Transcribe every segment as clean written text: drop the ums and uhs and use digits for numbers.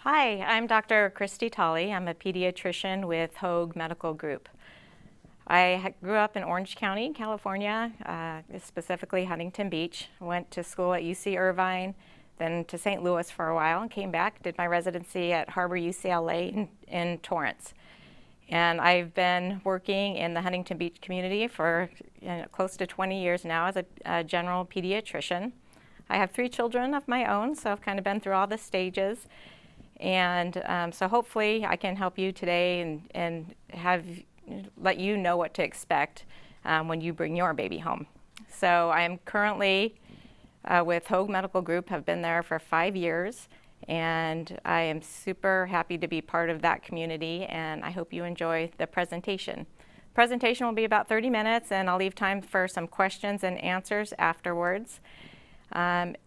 Hi, I'm Dr. Christy Tolley. I'm a pediatrician with Hoag Medical Group. I grew up in Orange County, California, specifically Huntington Beach. Went to school at UC Irvine, then to St. Louis for a while, and came back, did my residency at Harbor UCLA in Torrance. And I've been working in the Huntington Beach community for close to 20 years now as a general pediatrician. I have 3 children of my own, so I've kind of been through all the stages. And so hopefully I can help you today and let you know what to expect when you bring your baby home. So I am currently with Hoag Medical Group, have been there for 5 years, and I am super happy to be part of that community, and I hope you enjoy the presentation. The presentation will be about 30 minutes, and I'll leave time for some questions and answers afterwards.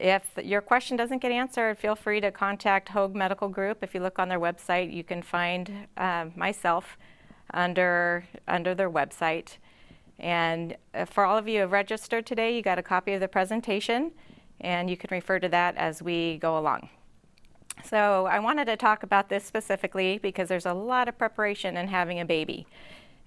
If your question doesn't get answered, feel free to contact Hoag Medical Group. If you look on their website, you can find myself under their website. And for all of you who have registered today, you got a copy of the presentation, and you can refer to that as we go along. So I wanted to talk about this specifically because there's a lot of preparation in having a baby.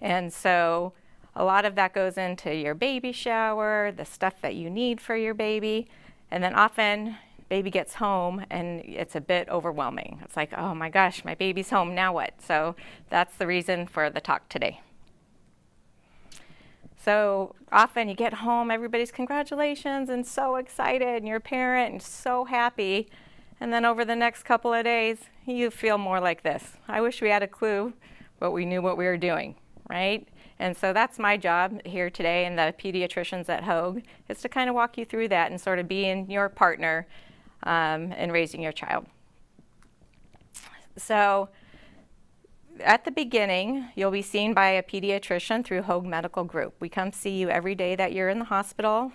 And so a lot of that goes into your baby shower, the stuff that you need for your baby, and then often baby gets home and it's a bit overwhelming. It's like, oh my gosh, my baby's home, now what? So that's the reason for the talk today. So often you get home, everybody's congratulations and so excited, and you're a parent and so happy, and then over the next couple of days, you feel more like this. I wish we had a clue, but we knew what we were doing, right? And so that's my job here today, and the pediatricians at Hoag, is to kind of walk you through that and sort of being your partner in raising your child. So at the beginning, you'll be seen by a pediatrician through Hoag Medical Group. We come see you every day that you're in the hospital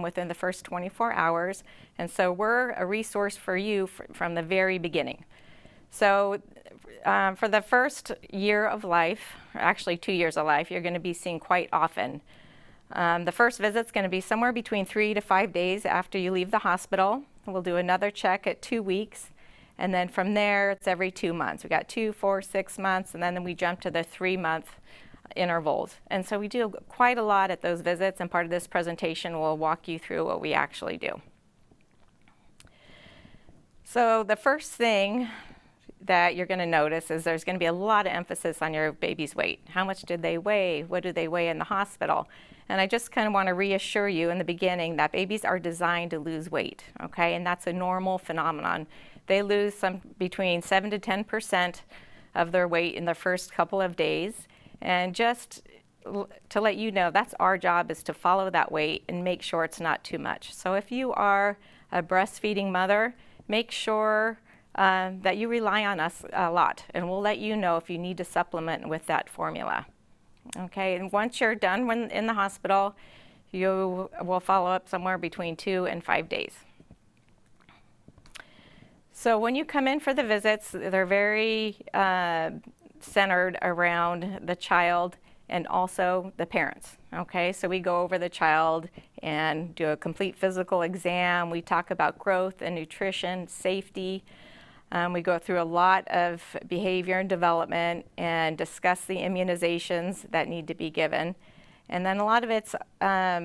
within the first 24 hours. And so we're a resource for you from the very beginning. So for the first year of life, or actually 2 years of life, you're going to be seen quite often. The first visit's going to be somewhere between 3 to 5 days after you leave the hospital. We'll do another check at 2 weeks. And then from there, it's every 2 months. We got 2, 4, 6 months, and then we jump to the 3-month intervals. And so we do quite a lot at those visits, and part of this presentation will walk you through what we actually do. So the first thing that you're going to notice is there's going to be a lot of emphasis on your baby's weight. How much did they weigh? What do they weigh in the hospital? And I just kind of want to reassure you in the beginning that babies are designed to lose weight, okay? And that's a normal phenomenon. They lose between 7 to 10% of their weight in the first couple of days. And just to let you know, that's our job, is to follow that weight and make sure it's not too much. So if you are a breastfeeding mother, make sure that you rely on us a lot, and we'll let you know if you need to supplement with that formula. Okay, and once you're done in the hospital, you will follow up somewhere between 2 and 5 days. So when you come in for the visits, they're very centered around the child and also the parents. Okay, so we go over the child and do a complete physical exam. We talk about growth and nutrition, safety. We go through a lot of behavior and development and discuss the immunizations that need to be given. And then a lot of it's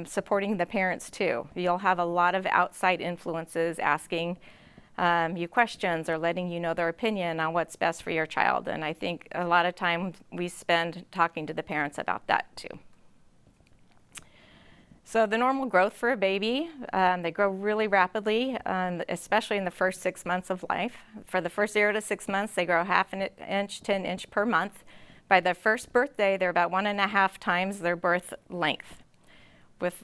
supporting the parents too. You'll have a lot of outside influences asking you questions or letting you know their opinion on what's best for your child. And I think a lot of time we spend talking to the parents about that too. So the normal growth for a baby, they grow really rapidly, especially in the first 6 months of life. For the first 0 to 6 months, they grow half an inch to an inch per month. By their first birthday, they're about 1.5 times their birth length.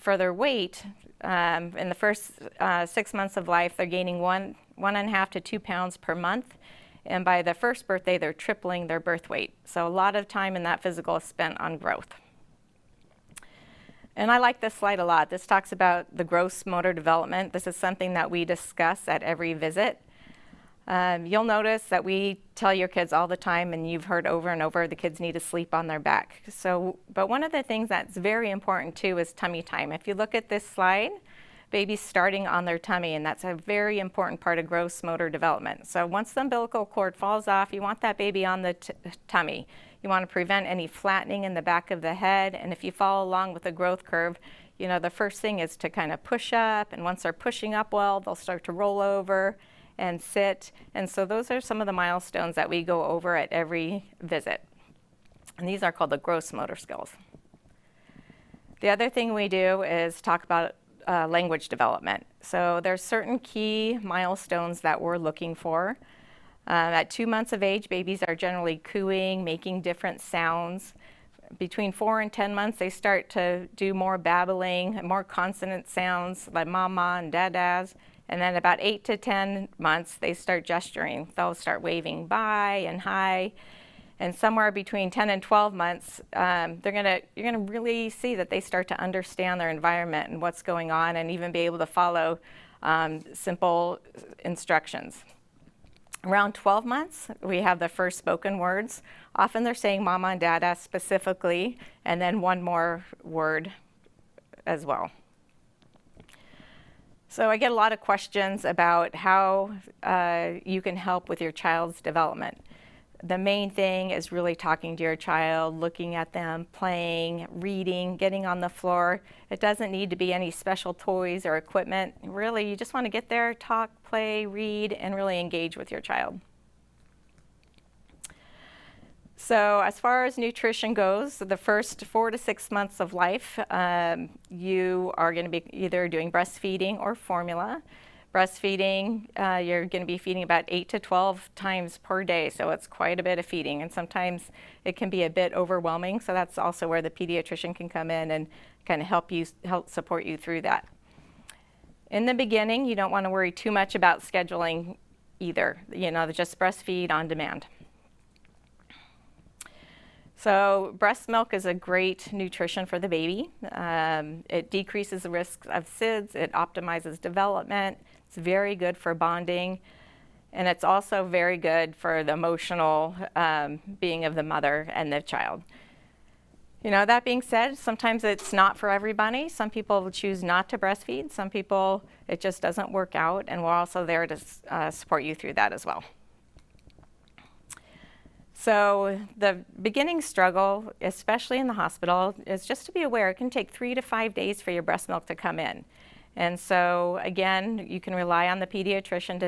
For their weight, in the first 6 months of life, they're gaining 1.5 to 2 pounds per month. And by the first birthday, they're tripling their birth weight. So a lot of time in that physical is spent on growth. And I like this slide a lot. This talks about the gross motor development. This is something that we discuss at every visit. You'll notice that we tell your kids all the time, and you've heard over and over, the kids need to sleep on their back. But one of the things that's very important too is tummy time. If you look at this slide, baby's starting on their tummy, and that's a very important part of gross motor development. So once the umbilical cord falls off, you want that baby on the tummy. You want to prevent any flattening in the back of the head, and if you follow along with the growth curve, you know, the first thing is to kind of push up, and once they're pushing up well, they'll start to roll over and sit. And so those are some of the milestones that we go over at every visit. And these are called the gross motor skills. The other thing we do is talk about language development. So there's certain key milestones that we're looking for. At 2 months of age, babies are generally cooing, making different sounds. Between 4 and 10 months, they start to do more babbling, more consonant sounds like mama and dadas. And then about 8 to 10 months, they start gesturing. They'll start waving bye and hi. And somewhere between 10 and 12 months, you're gonna really see that they start to understand their environment and what's going on, and even be able to follow simple instructions. Around 12 months, we have the first spoken words. Often they're saying mama and dada specifically, and then one more word as well. So I get a lot of questions about how you can help with your child's development. The main thing is really talking to your child, looking at them, playing, reading, getting on the floor. It doesn't need to be any special toys or equipment. Really, you just want to get there, talk, play, read, and really engage with your child. So as far as nutrition goes, the first 4 to 6 months of life, you are going to be either doing breastfeeding or formula. Breastfeeding, you're going to be feeding about 8 to 12 times per day, so it's quite a bit of feeding, and sometimes it can be a bit overwhelming, so that's also where the pediatrician can come in and kind of help support you through that. In the beginning, you don't want to worry too much about scheduling either, you know, just breastfeed on demand. So breast milk is a great nutrition for the baby. It decreases the risk of SIDS, it optimizes development, it's very good for bonding, and it's also very good for the emotional being of the mother and the child. You know, that being said, sometimes it's not for everybody. Some people choose not to breastfeed. Some people, it just doesn't work out, and we're also there to support you through that as well. So the beginning struggle, especially in the hospital, is just to be aware it can take 3 to 5 days for your breast milk to come in. And so again, you can rely on the pediatrician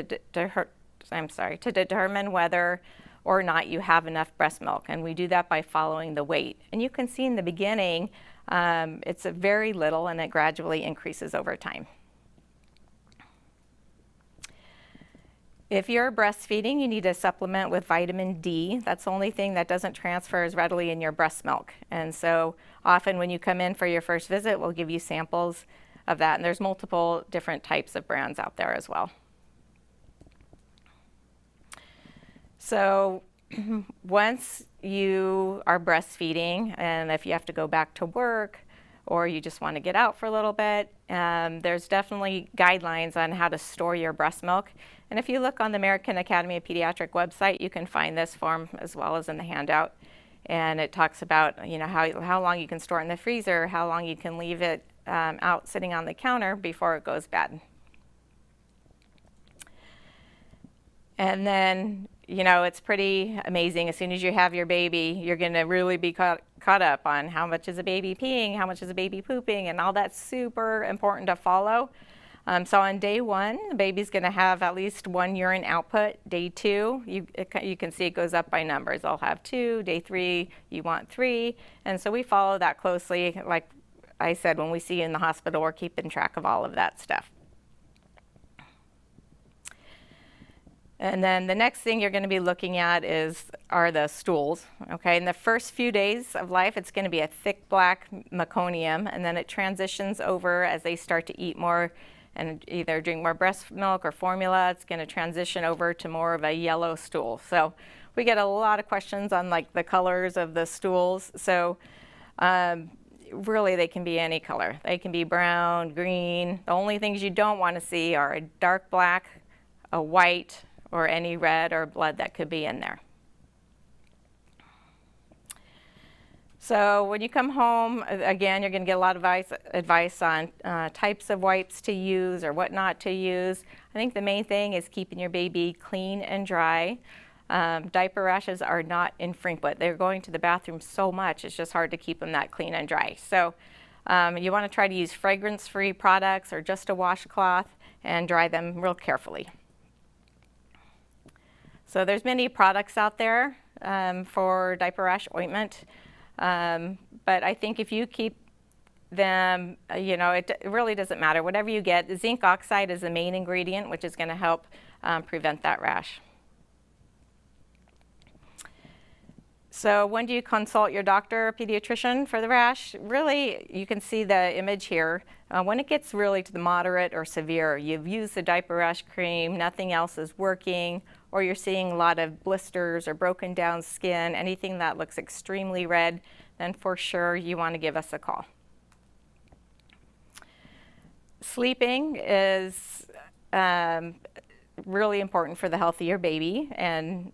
to determine whether or not you have enough breast milk. And we do that by following the weight. And you can see in the beginning, it's a very little, and it gradually increases over time. If you're breastfeeding, you need to supplement with vitamin D. That's the only thing that doesn't transfer as readily in your breast milk. And so often when you come in for your first visit, we'll give you samples of that. And there's multiple different types of brands out there as well. So once you are breastfeeding, and if you have to go back to work, or you just want to get out for a little bit, there's definitely guidelines on how to store your breast milk. And if you look on the American Academy of Pediatric website, you can find this form as well as in the handout. And it talks about, you know, how long you can store it in the freezer, how long you can leave it out sitting on the counter before it goes bad. And then, you know, it's pretty amazing. As soon as you have your baby, you're going to really be caught up on how much is a baby peeing, how much is a baby pooping, and all that's super important to follow. So on day 1, the baby's going to have at least 1 urine output. Day 2, you can see it goes up by numbers. They'll have 2. Day 3, you want 3. And so we follow that closely. Like I said, when we see you in the hospital, we're keeping track of all of that stuff. And then the next thing you're going to be looking at are the stools. Okay, in the first few days of life, it's going to be a thick black meconium, and then it transitions over as they start to eat more and either drink more breast milk or formula. It's going to transition over to more of a yellow stool. So we get a lot of questions on like the colors of the stools. So really they can be any color. They can be brown, green. The only things you don't want to see are a dark black, a white, or any red or blood that could be in there. So when you come home, again, you're going to get a lot of advice on types of wipes to use or what not to use. I think the main thing is keeping your baby clean and dry. Diaper rashes are not infrequent. They're going to the bathroom so much, it's just hard to keep them that clean and dry. So you want to try to use fragrance-free products or just a washcloth and dry them real carefully. So there's many products out there for diaper rash ointment. But I think if you keep them, it really doesn't matter. Whatever you get, the zinc oxide is the main ingredient, which is going to help prevent that rash. So when do you consult your doctor or pediatrician for the rash? Really, you can see the image here. When it gets really to the moderate or severe, you've used the diaper rash cream, nothing else is working, or you're seeing a lot of blisters or broken down skin, anything that looks extremely red, then for sure you want to give us a call. Sleeping is really important for the health of your baby, and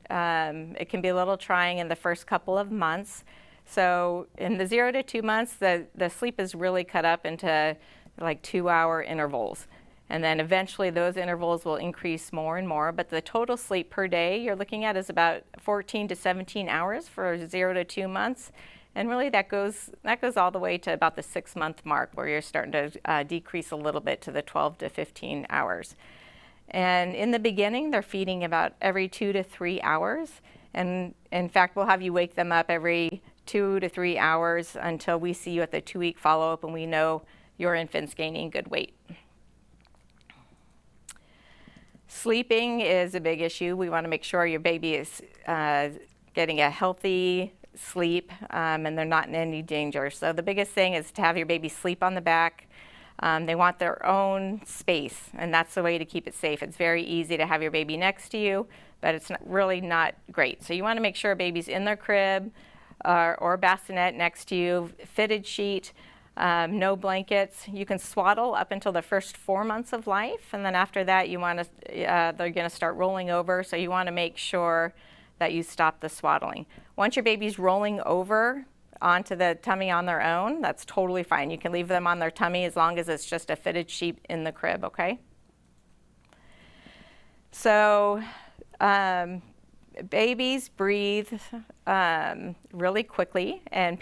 it can be a little trying in the first couple of months. So in the 0 to 2 months, the sleep is really cut up into like 2-hour intervals. And then eventually those intervals will increase more and more, but the total sleep per day you're looking at is about 14 to 17 hours for 0 to 2 months. And really that goes all the way to about the 6-month mark, where you're starting to decrease a little bit to the 12 to 15 hours. And in the beginning, they're feeding about every 2 to 3 hours. And in fact, we'll have you wake them up every 2 to 3 hours until we see you at the 2-week follow-up and we know your infant's gaining good weight. Sleeping is a big issue. We want to make sure your baby is getting a healthy sleep and they're not in any danger. So the biggest thing is to have your baby sleep on the back. They want their own space, and that's the way to keep it safe. It's very easy to have your baby next to you, but it's really not great. So you want to make sure a baby's in their crib or bassinet next to you, fitted sheet, no blankets. You can swaddle up until the first 4 months of life, and then after that they're going to start rolling over, so you want to make sure that you stop the swaddling. Once your baby's rolling over onto the tummy on their own, that's totally fine. You can leave them on their tummy as long as it's just a fitted sheet in the crib, okay? So babies breathe really quickly, and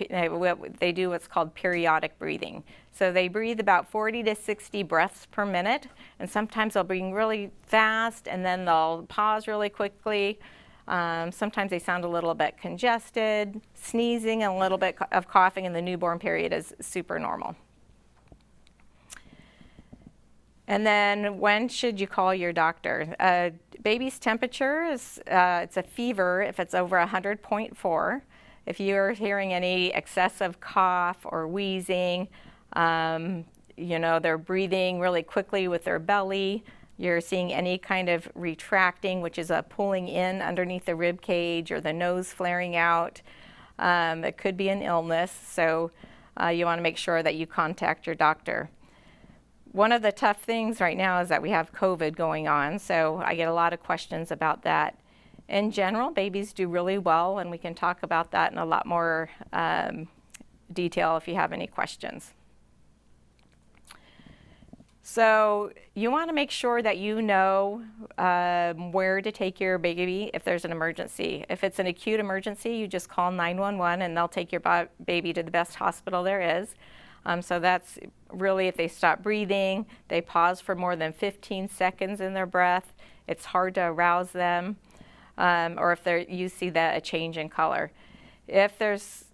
they do what's called periodic breathing. So they breathe about 40 to 60 breaths per minute, and sometimes they'll breathe really fast and then they'll pause really quickly. Sometimes they sound a little bit congested. Sneezing and a little bit of coughing in the newborn period is super normal. And then when should you call your doctor? Baby's temperature is it's a fever if it's over 100.4. If you're hearing any excessive cough or wheezing, they're breathing really quickly with their belly, you're seeing any kind of retracting, which is a pulling in underneath the rib cage, or the nose flaring out, it could be an illness. So you want to make sure that you contact your doctor. One of the tough things right now is that we have COVID going on, so I get a lot of questions about that. In general, babies do really well, and we can talk about that in a lot more detail if you have any questions. So you want to make sure that you know where to take your baby if there's an emergency. If it's an acute emergency, you just call 911 and they'll take your baby to the best hospital there is. So that's really if they stop breathing, they pause for more than 15 seconds in their breath, it's hard to arouse them, or if you see a change in color. If there's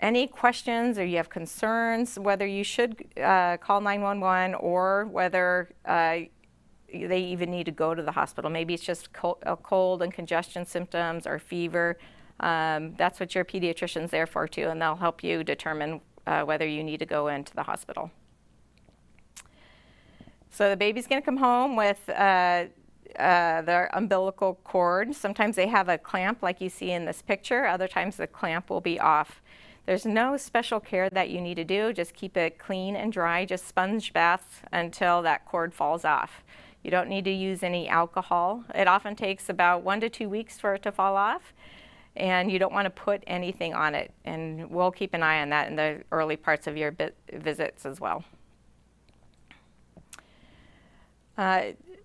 any questions or you have concerns whether you should call 911 or whether they even need to go to the hospital, maybe it's just a cold and congestion symptoms or fever, that's what your pediatrician's there for too, and they'll help you determine whether you need to go into the hospital. So the baby's going to come home with their umbilical cord. Sometimes they have a clamp like you see in this picture, other times the clamp will be off. There's no special care that you need to do, just keep it clean and dry, just sponge baths until that cord falls off. You don't need to use any alcohol. It often takes about 1 to 2 weeks for it to fall off. and you don't want to put anything on it. And we'll keep an eye on that in the early parts of your visits as well.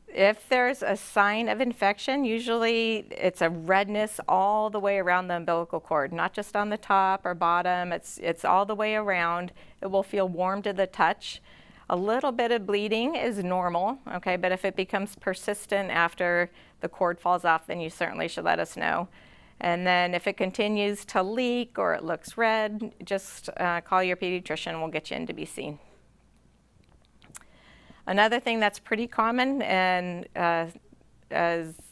If there's a sign of infection, usually it's a redness all the way around the umbilical cord, not just on the top or bottom, it's all the way around. It will feel warm to the touch. A little bit of bleeding is normal, okay, but if it becomes persistent after the cord falls off, then you certainly should let us know. And then if it continues to leak or it looks red, just call your pediatrician and we'll get you in to be seen. Another thing that's pretty common and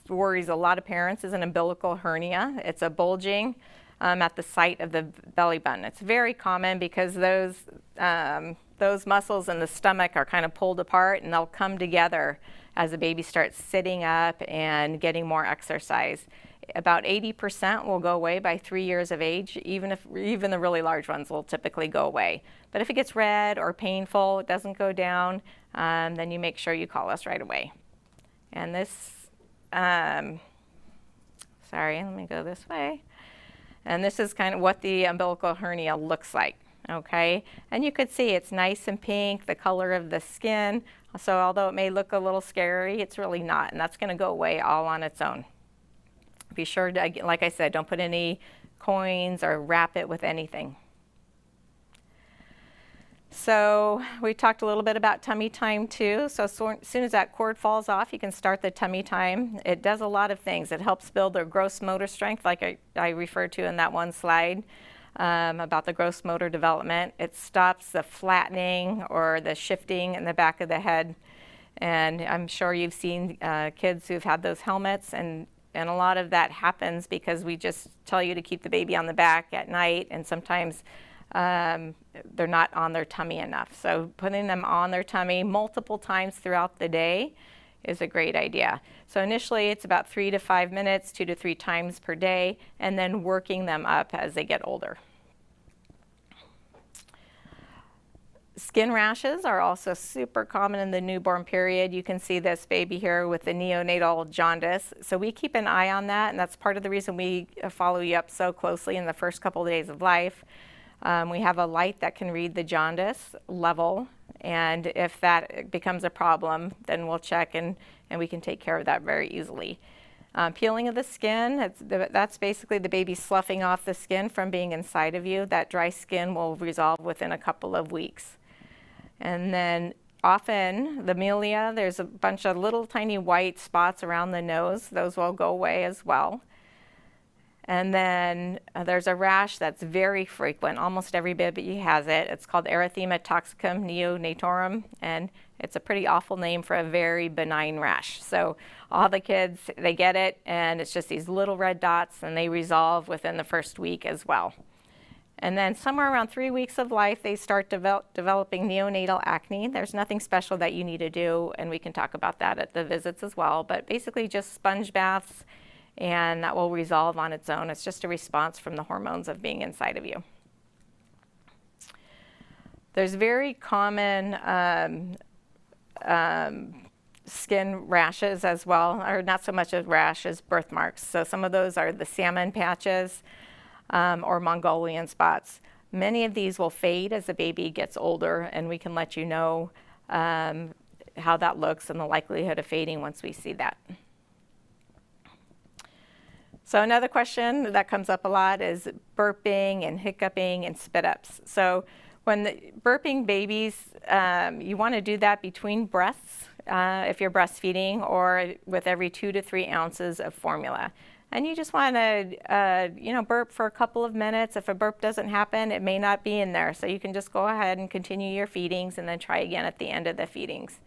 worries a lot of parents is an umbilical hernia. It's a bulging at the site of the belly button. It's very common because those muscles in the stomach are kind of pulled apart and they'll come together as the baby starts sitting up and getting more exercise. About 80% will go away by 3 years of age, even the really large ones will typically go away. But if it gets red or painful, it doesn't go down, then you make sure you call us right away. And this, sorry, let me go this way. And this is kind of what the umbilical hernia looks like, okay? And you could see it's nice and pink, the color of the skin. So although it may look a little scary, it's really not, and that's gonna go away all on its own. Be sure to, like I said, don't put any coins or wrap it with anything. So we talked a little bit about tummy time too. So as soon as that cord falls off, you can start the tummy time. It does a lot of things. It helps build their gross motor strength, like I referred to in that one slide about the gross motor development. It stops the flattening or the shifting in the back of the head. And I'm sure you've seen kids who've had those helmets, and a lot of that happens because we just tell you to keep the baby on the back at night, and sometimes they're not on their tummy enough. So putting them on their tummy multiple times throughout the day is a great idea. So initially it's about 3 to 5 minutes, 2 to 3 times per day, and then working them up as they get older. Skin rashes are also super common in the newborn period. You can see this baby here with the neonatal jaundice. So we keep an eye on that, and that's part of the reason we follow you up so closely in the first couple of days of life. We have a light that can read the jaundice level, and if that becomes a problem, then we'll check and we can take care of that very easily. Peeling of the skin, that's basically the baby sloughing off the skin from being inside of you. That dry skin will resolve within a couple of weeks. And then often the milia, there's a bunch of little tiny white spots around the nose. Those will go away as well. And then there's a rash that's very frequent. Almost every baby has it. It's called erythema toxicum neonatorum, and it's a pretty awful name for a very benign rash. So all the kids, they get it, and it's just these little red dots, and they resolve within the first week as well. And then somewhere around 3 weeks of life, they start developing neonatal acne. There's nothing special that you need to do, and we can talk about that at the visits as well. But basically just sponge baths, and that will resolve on its own. It's just a response from the hormones of being inside of you. There's very common skin rashes as well, or not so much a rash as birthmarks. So some of those are the salmon patches or Mongolian spots. Many of these will fade as the baby gets older, and we can let you know how that looks and the likelihood of fading once we see that. So another question that comes up a lot is burping and hiccuping and spit ups. So when burping babies, you want to do that between breaths if you're breastfeeding, or with every 2 to 3 ounces of formula. And you just want to burp for a couple of minutes. If a burp doesn't happen, it may not be in there. So you can just go ahead and continue your feedings and then try again at the end of the feedings.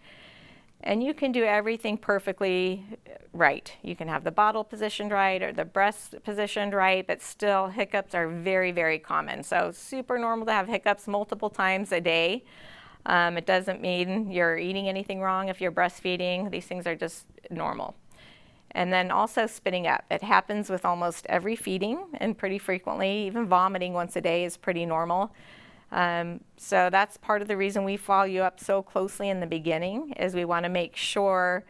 And you can do everything perfectly right. You can have the bottle positioned right or the breast positioned right, but still hiccups are very, very common. So super normal to have hiccups multiple times a day. It doesn't mean you're eating anything wrong if you're breastfeeding. These things are just normal. And then also spitting up. It happens with almost every feeding and pretty frequently. Even vomiting once a day is pretty normal. So that's part of the reason we follow you up so closely in the beginning, is we want to make sure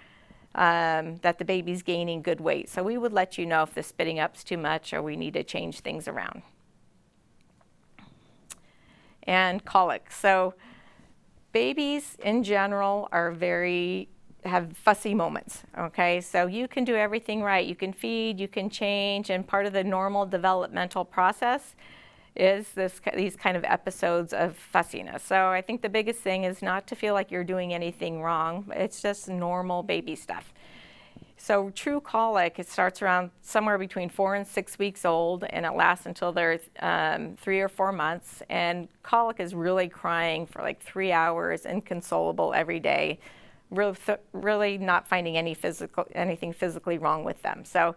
that the baby's gaining good weight. So we would let you know if the spitting up's too much or we need to change things around. And colic. So babies in general have fussy moments, okay? So you can do everything right. You can feed, you can change, and part of the normal developmental process is these kind of episodes of fussiness. So I think the biggest thing is not to feel like you're doing anything wrong. It's just normal baby stuff. So true colic, it starts around somewhere between 4 and 6 weeks old, and it lasts until they're 3 or 4 months. And colic is really crying for like 3 hours, inconsolable every day, really not finding anything physically wrong with them. So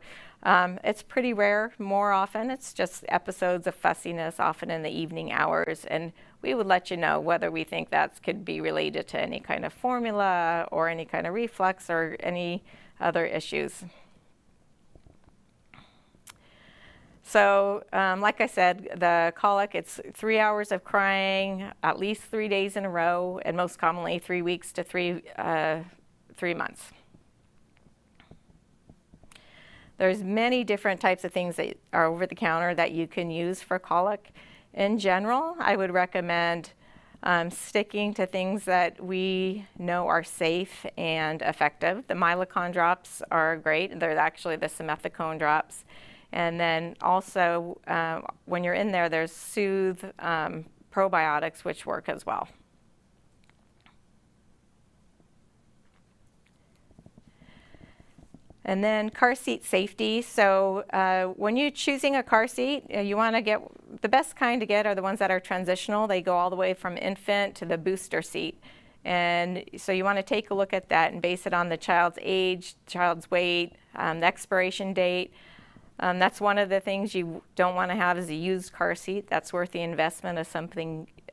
it's pretty rare. More often, it's just episodes of fussiness, often in the evening hours. And we would let you know whether we think that could be related to any kind of formula or any kind of reflux or any other issues. So like I said, the colic, it's 3 hours of crying, at least 3 days in a row, and most commonly 3 weeks to 3 months. There's many different types of things that are over the counter that you can use for colic. In general, I would recommend sticking to things that we know are safe and effective. The Mylicon drops are great. They're actually the simethicone drops. And then also, when you're in there, there's Soothe probiotics, which work as well. And then car seat safety. So when you're choosing a car seat, you want to get the best kind to get are the ones that are transitional. They go all the way from infant to the booster seat. And so you want to take a look at that and base it on the child's age, child's weight, the expiration date. That's one of the things you don't want to have is a used car seat. That's worth the investment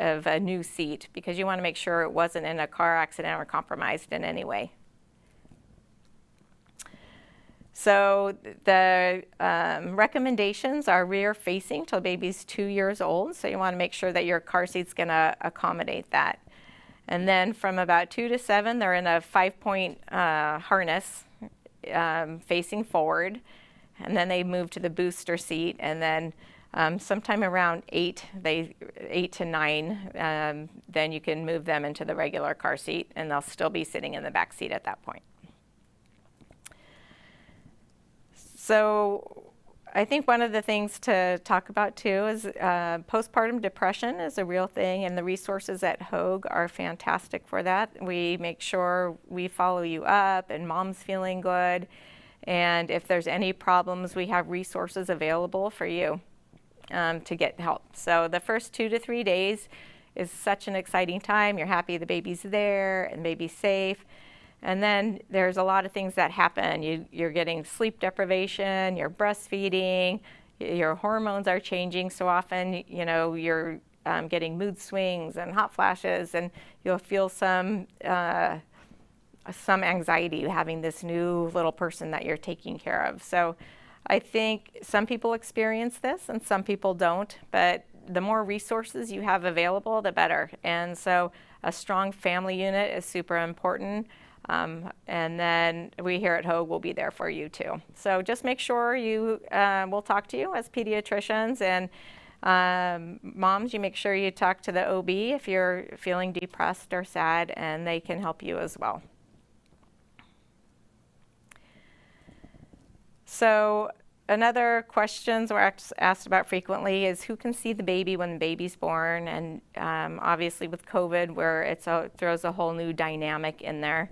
of a new seat, because you want to make sure it wasn't in a car accident or compromised in any way. So the recommendations are rear facing till baby's 2 years old. So you want to make sure that your car seat's going to accommodate that. And then from about 2 to 7, they're in a 5-point harness facing forward. And then they move to the booster seat, and then sometime around 8 to 9, then you can move them into the regular car seat, and they'll still be sitting in the back seat at that point. So I think one of the things to talk about too is postpartum depression is a real thing, and the resources at Hoag are fantastic for that. We make sure we follow you up, and mom's feeling good. And if there's any problems, we have resources available for you to get help. So the first 2 to 3 days is such an exciting time. You're happy the baby's there and baby's safe. And then there's a lot of things that happen. You're getting sleep deprivation, you're breastfeeding, your hormones are changing so often, you're getting mood swings and hot flashes, and you'll feel some anxiety having this new little person that you're taking care of. So I think some people experience this and some people don't, but the more resources you have available, the better. And so a strong family unit is super important. And then we here at Hoag will be there for you too. So just make sure we'll talk to you as pediatricians, and moms, you make sure you talk to the OB if you're feeling depressed or sad, and they can help you as well. So another questions we're asked about frequently is who can see the baby when the baby's born, and obviously with COVID, where it throws a whole new dynamic in there.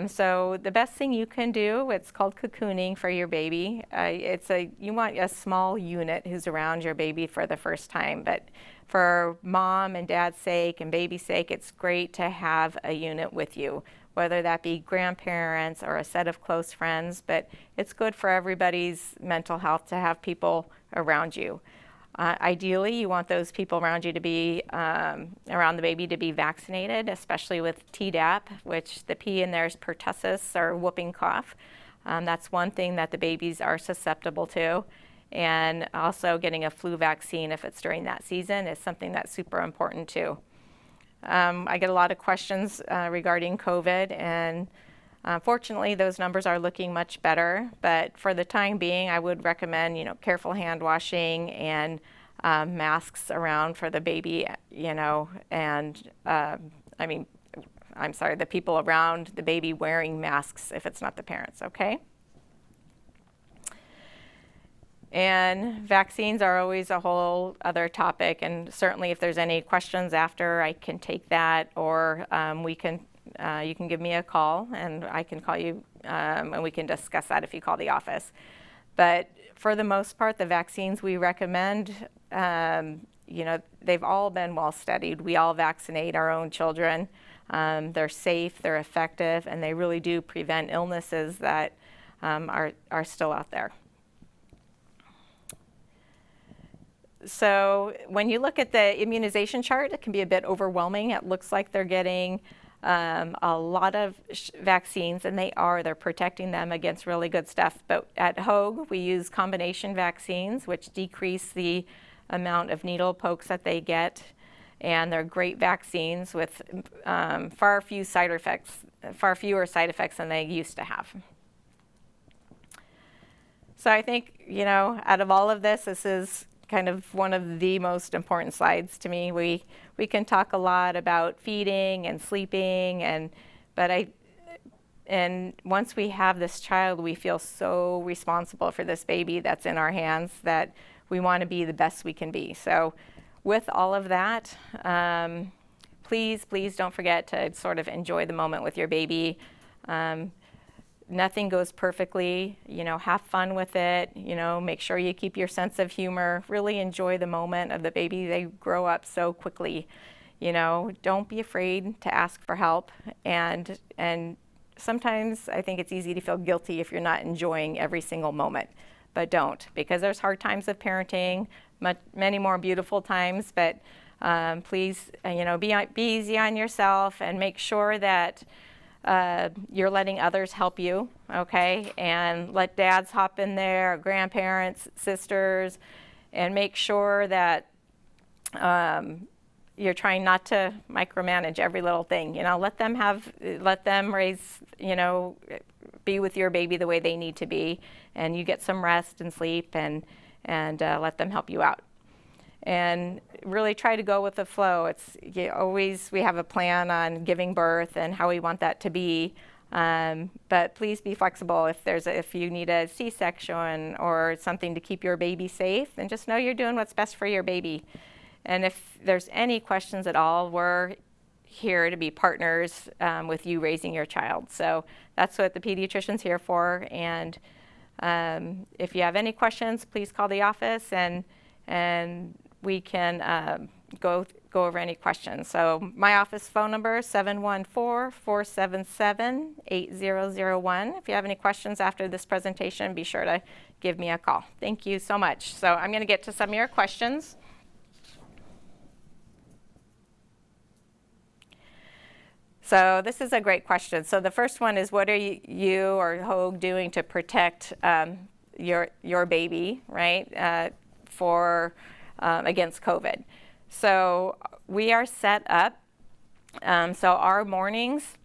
So the best thing you can do, it's called cocooning for your baby. You want a small unit who's around your baby for the first time, but for mom and dad's sake and baby's sake, it's great to have a unit with you, whether that be grandparents or a set of close friends, but it's good for everybody's mental health to have people around you. Ideally, you want those people around you to be, around the baby to be vaccinated, especially with Tdap, which the P in there is pertussis, or whooping cough. That's one thing that the babies are susceptible to. And also getting a flu vaccine if it's during that season is something that's super important too. I get a lot of questions regarding COVID, and Fortunately, those numbers are looking much better, but for the time being, I would recommend, careful hand washing and masks around for the baby, and I'm sorry, the people around the baby wearing masks if it's not the parents, okay? And vaccines are always a whole other topic, and certainly if there's any questions after, I can take that, or you can give me a call, and I can call you, and we can discuss that if you call the office. But for the most part, the vaccines we recommend, they've all been well studied. We all vaccinate our own children. They're safe, they're effective, and they really do prevent illnesses that are still out there. So when you look at the immunization chart, it can be a bit overwhelming. It looks like they're getting a lot of vaccines, and they're protecting them against really good stuff. But at Hoag, we use combination vaccines, which decrease the amount of needle pokes that they get, and they're great vaccines with far fewer side effects than they used to have. So I think, out of all of this is kind of one of the most important slides to me. We can talk a lot about feeding and sleeping, but once we have this child, we feel so responsible for this baby that's in our hands that we want to be the best we can be. So with all of that, please don't forget to sort of enjoy the moment with your baby. Nothing goes perfectly, have fun with it, make sure you keep your sense of humor, really enjoy the moment of the baby. They grow up so quickly, don't be afraid to ask for help. And sometimes I think it's easy to feel guilty if you're not enjoying every single moment, but don't, because there's hard times of parenting, many more beautiful times, but please, be easy on yourself and make sure that you're letting others help you, okay? And let dads hop in there, grandparents, sisters, and make sure that you're trying not to micromanage every little thing. Let them raise, be with your baby the way they need to be, and you get some rest and sleep, and let them help you out. And really try to go with the flow. We have a plan on giving birth and how we want that to be, but please be flexible. If you need a C-section or something to keep your baby safe, then just know you're doing what's best for your baby. And if there's any questions at all, we're here to be partners with you raising your child. So that's what the pediatrician's here for. And if you have any questions, please call the office, and we can go over any questions. So my office phone number is 714-477-8001. If you have any questions after this presentation, be sure to give me a call. Thank you so much. So I'm going to get to some of your questions. So this is a great question. So the first one is, what are you or Hoag doing to protect your baby, right, against COVID? So we are set up, so our mornings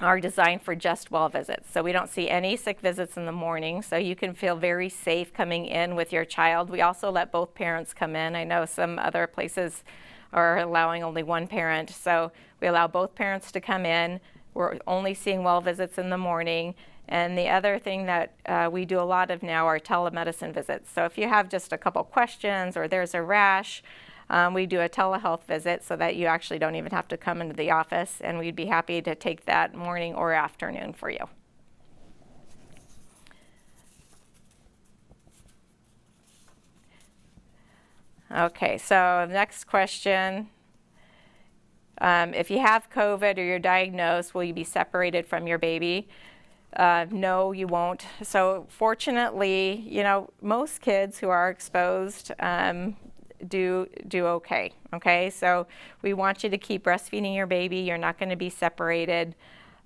are designed for just well visits. So we don't see any sick visits in the morning, so you can feel very safe coming in with your child. We also let both parents come in. I know some other places are allowing only one parent, so we allow both parents to come in. We're only seeing well visits in the morning. And the other thing that we do a lot of now are telemedicine visits. So if you have just a couple questions or there's a rash, we do a telehealth visit so that you actually don't even have to come into the office, and we'd be happy to take that morning or afternoon for you. Okay, so next question. If you have COVID or you're diagnosed, will you be separated from your baby? No, you won't. So fortunately, most kids who are exposed do okay. Okay, so we want you to keep breastfeeding your baby. You're not going to be separated,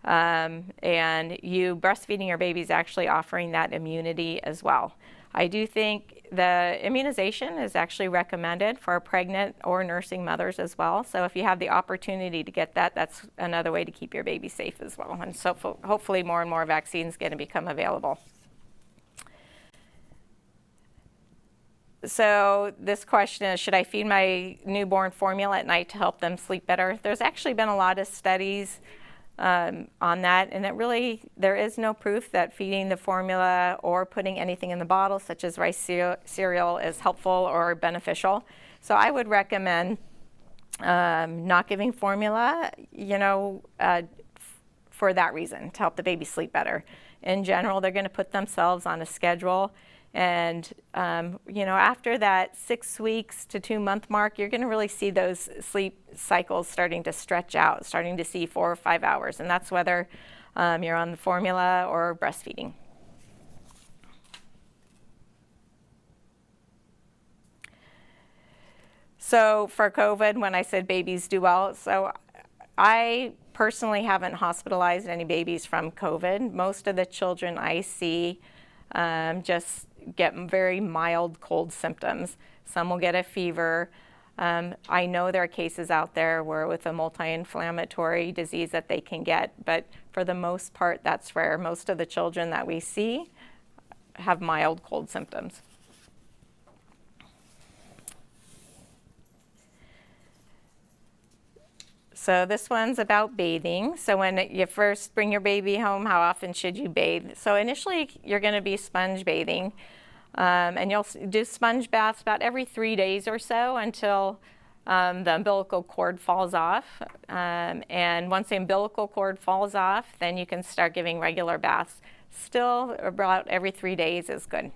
and breastfeeding your baby is actually offering that immunity as well. I do think the immunization is actually recommended for pregnant or nursing mothers as well. So if you have the opportunity to get that, that's another way to keep your baby safe as well. And so hopefully more and more vaccines going to become available. So this question is, should I feed my newborn formula at night to help them sleep better? There's actually been a lot of studies on that, and there is no proof that feeding the formula or putting anything in the bottle, such as rice cereal, is helpful or beneficial. So I would recommend not giving formula, for that reason, to help the baby sleep better. In general, they're going to put themselves on a schedule. And, after that 6 weeks to 2 month mark, you're going to really see those sleep cycles starting to stretch out, starting to see 4 or 5 hours. And that's whether you're on the formula or breastfeeding. So for COVID, when I said babies do well, so I personally haven't hospitalized any babies from COVID. Most of the children I see just get very mild cold symptoms. Some will get a fever. I know there are cases out there where with a multi-inflammatory disease that they can get, but for the most part, that's rare. Most of the children that we see have mild cold symptoms. So this one's about bathing. So when you first bring your baby home, how often should you bathe? So initially, you're going to be sponge bathing. And you'll do sponge baths about every 3 days or so until the umbilical cord falls off. And once the umbilical cord falls off, then you can start giving regular baths. Still, about every 3 days is good.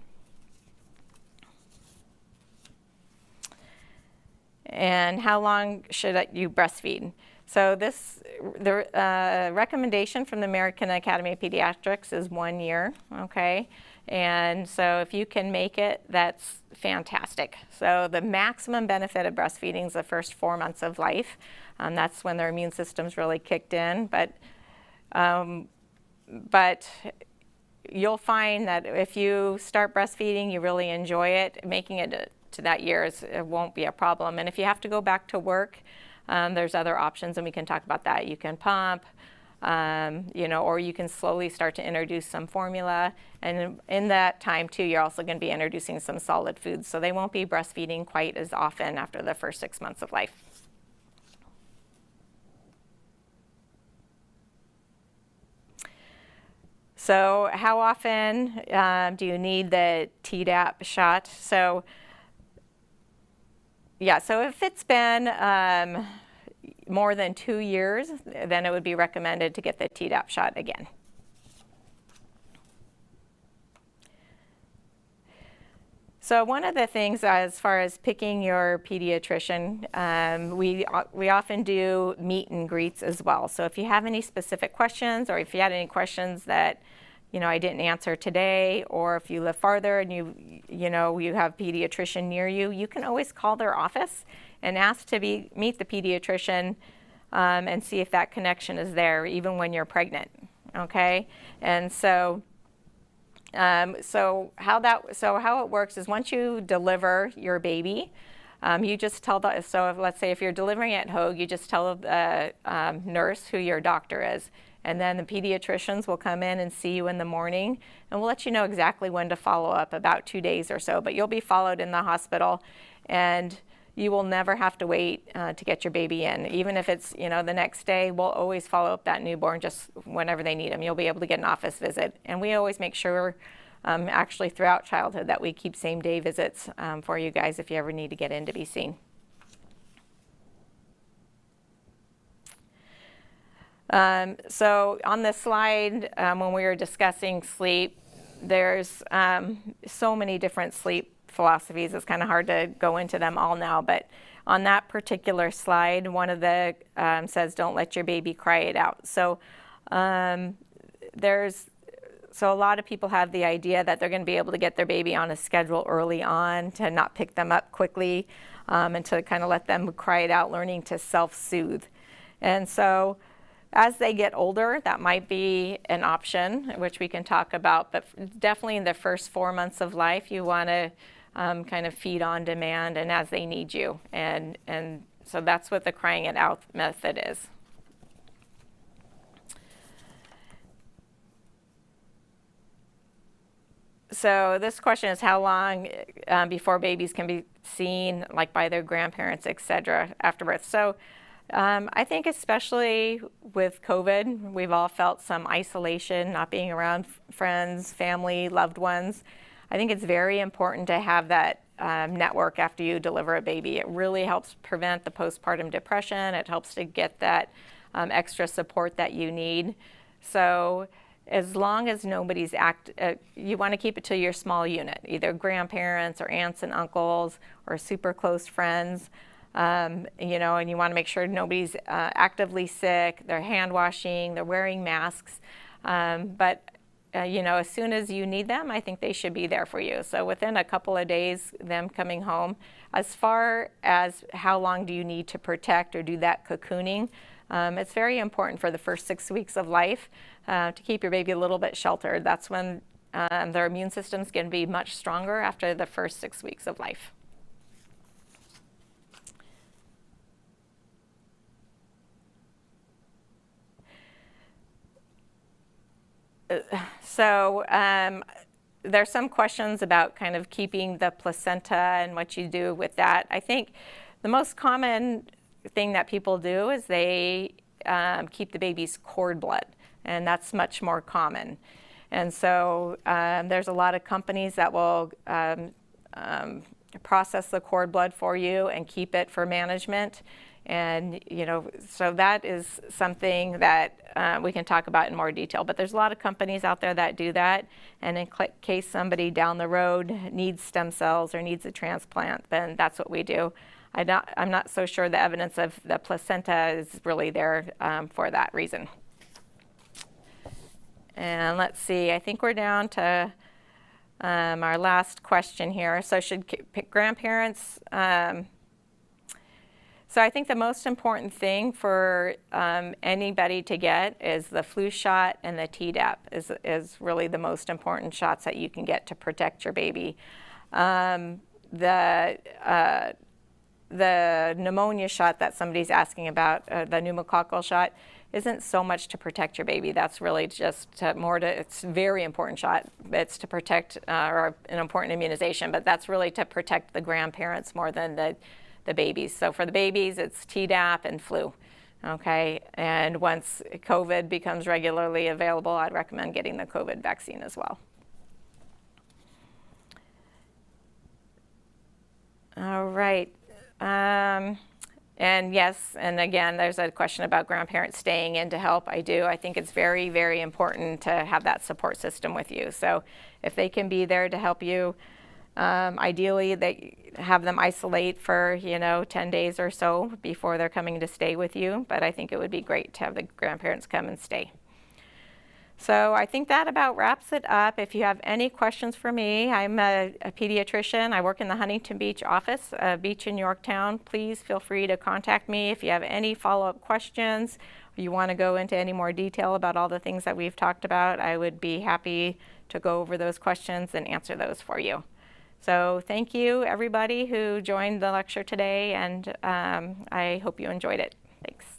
And how long should you breastfeed? So the recommendation from the American Academy of Pediatrics is 1 year, okay? And so if you can make it, that's fantastic. So the maximum benefit of breastfeeding is the first 4 months of life. That's when their immune system's really kicked in. But you'll find that if you start breastfeeding, you really enjoy it, making it to that year it won't be a problem. And if you have to go back to work, there's other options, and we can talk about that. You can pump, or you can slowly start to introduce some formula. And in that time, too, you're also going to be introducing some solid foods. So they won't be breastfeeding quite as often after the first 6 months of life. So how often do you need the Tdap shot? So if it's been more than 2 years, then it would be recommended to get the Tdap shot again. So one of the things as far as picking your pediatrician, we often do meet and greets as well. So if you have any specific questions, or if you had any questions that I didn't answer today, or if you live farther and you have a pediatrician near you, you can always call their office and ask to meet the pediatrician and see if that connection is there, even when you're pregnant. Okay, and so how it works is once you deliver your baby, you just tell let's say if you're delivering at Hoag, you just tell the nurse who your doctor is. And then the pediatricians will come in and see you in the morning, and we'll let you know exactly when to follow up, about 2 days or so. But you'll be followed in the hospital, and you will never have to wait to get your baby in. Even if it's the next day, we'll always follow up that newborn just whenever they need them. You'll be able to get an office visit. And we always make sure, actually throughout childhood, that we keep same-day visits for you guys if you ever need to get in to be seen. So on this slide, when we were discussing sleep, there's so many different sleep philosophies. It's kind of hard to go into them all now, but on that particular slide, one of the says, don't let your baby cry it out. So a lot of people have the idea that they're going to be able to get their baby on a schedule early on, to not pick them up quickly, and to kind of let them cry it out, learning to self-soothe. And so As they get older, that might be an option, which we can talk about, but definitely in the first 4 months of life, you want to kind of feed on demand and as they need you. And so that's what the crying it out method is. So this question is how long before babies can be seen like by their grandparents, etc. after birth. So I think especially with COVID, we've all felt some isolation, not being around friends, family, loved ones. I think it's very important to have that network after you deliver a baby. It really helps prevent the postpartum depression. It helps to get that extra support that you need. So as long as nobody's you want to keep it to your small unit, either grandparents or aunts and uncles or super close friends. You know, and you want to make sure nobody's actively sick, they're hand washing, they're wearing masks. You know, as soon as you need them, I think they should be there for you. So within a couple of days, them coming home. As far as how long do you need to protect or do that cocooning, it's very important for the first 6 weeks of life to keep your baby a little bit sheltered. That's when their immune system's going to be much stronger after the first 6 weeks of life. So there's some questions about kind of keeping the placenta and what you do with that. I think the most common thing that people do is they keep the baby's cord blood, and that's much more common. And so there's a lot of companies that will process the cord blood for you and keep it for management. And, you know, so that is something that we can talk about in more detail. But there's a lot of companies out there that do that. And in case somebody down the road needs stem cells or needs a transplant, then that's what we do. I'm not so sure the evidence of the placenta is really there for that reason. And let's see, I think we're down to our last question here. So should grandparents... So I think the most important thing for anybody to get is the flu shot, and the Tdap is really the most important shots that you can get to protect your baby. The pneumonia shot that somebody's asking about, the pneumococcal shot, isn't so much to protect your baby. That's really just it's a very important shot. It's to protect, or an important immunization, but that's really to protect the grandparents more than the babies. So for the babies, it's Tdap and flu, okay? And once COVID becomes regularly available, I'd recommend getting the COVID vaccine as well. All right. And yes, and again, there's a question about grandparents staying in to help. I do. I think it's very, very important to have that support system with you. So if they can be there to help you, ideally, they have them isolate for, 10 days or so before they're coming to stay with you. But I think it would be great to have the grandparents come and stay. So I think that about wraps it up. If you have any questions for me, I'm a pediatrician. I work in the Huntington Beach office, beach in Yorktown. Please feel free to contact me if you have any follow-up questions, or you want to go into any more detail about all the things that we've talked about. I would be happy to go over those questions and answer those for you. So thank you, everybody who joined the lecture today, and I hope you enjoyed it. Thanks.